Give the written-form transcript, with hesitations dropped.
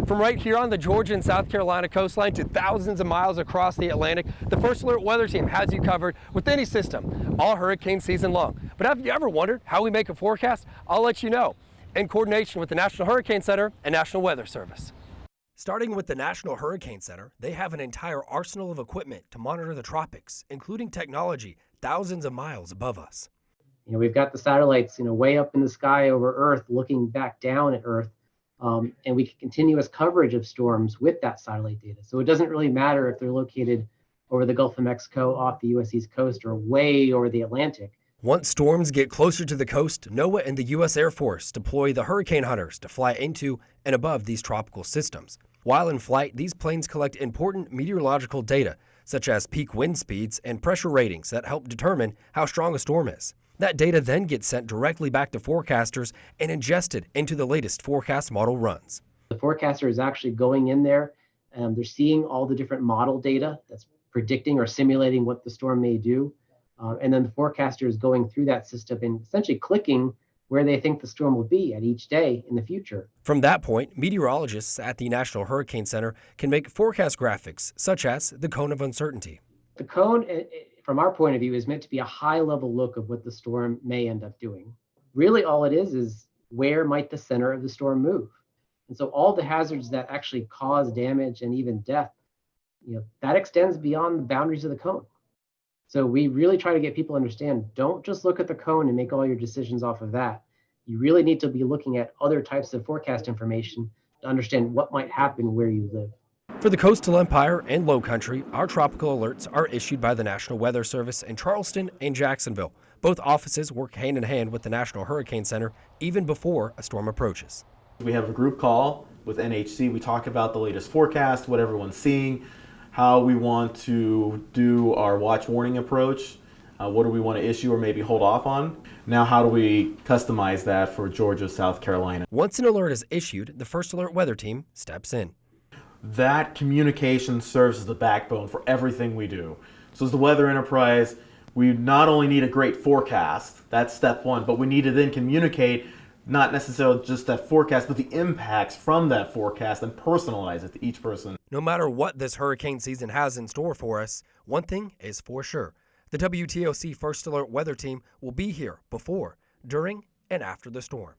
From right here on the Georgia and South Carolina coastline to thousands of miles across the Atlantic, the First Alert Weather Team has you covered with any system all hurricane season long. But have you ever wondered how we make a forecast? I'll let you know, in coordination with the National Hurricane Center and National Weather Service. Starting with the National Hurricane Center, they have an entire arsenal of equipment to monitor the tropics, including technology thousands of miles above us. We've got the satellites, way up in the sky over Earth, looking back down at Earth, and we get continuous coverage of storms with that satellite data. So it doesn't really matter if they're located over the Gulf of Mexico, off the U.S. East Coast, or way over the Atlantic. Once storms get closer to the coast, NOAA and the U.S. Air Force deploy the hurricane hunters to fly into and above these tropical systems. While in flight, these planes collect important meteorological data, such as peak wind speeds and pressure ratings that help determine how strong a storm is. That data then gets sent directly back to forecasters and ingested into the latest forecast model runs. The forecaster is actually going in there, and they're seeing all the different model data that's predicting or simulating what the storm may do. And then the forecaster is going through that system and essentially clicking where they think the storm will be at each day in the future. From that point, meteorologists at the National Hurricane Center can make forecast graphics, such as the cone of uncertainty. The cone, from our point of view, is meant to be a high-level look of what the storm may end up doing. Really, all it is where might the center of the storm move? And so all the hazards that actually cause damage and even death, that extends beyond the boundaries of the cone. So we really try to get people to understand, don't just look at the cone and make all your decisions off of that. You really need to be looking at other types of forecast information to understand what might happen where you live. For the coastal empire and low country, our tropical alerts are issued by the National Weather Service in Charleston and Jacksonville. Both offices work hand in hand with the National Hurricane Center even before a storm approaches. We have a group call with NHC. We talk about the latest forecast, what everyone's seeing, how we want to do our watch warning approach, what do we want to issue or maybe hold off on. Now, how do we customize that for Georgia, South Carolina? Once an alert is issued, the First Alert Weather Team steps in. That communication serves as the backbone for everything we do. So as the weather enterprise, we not only need a great forecast, that's step one, but we need to then communicate not necessarily just that forecast, but the impacts from that forecast and personalize it to each person. No matter what this hurricane season has in store for us, one thing is for sure. The WTOC First Alert Weather Team will be here before, during, and after the storm.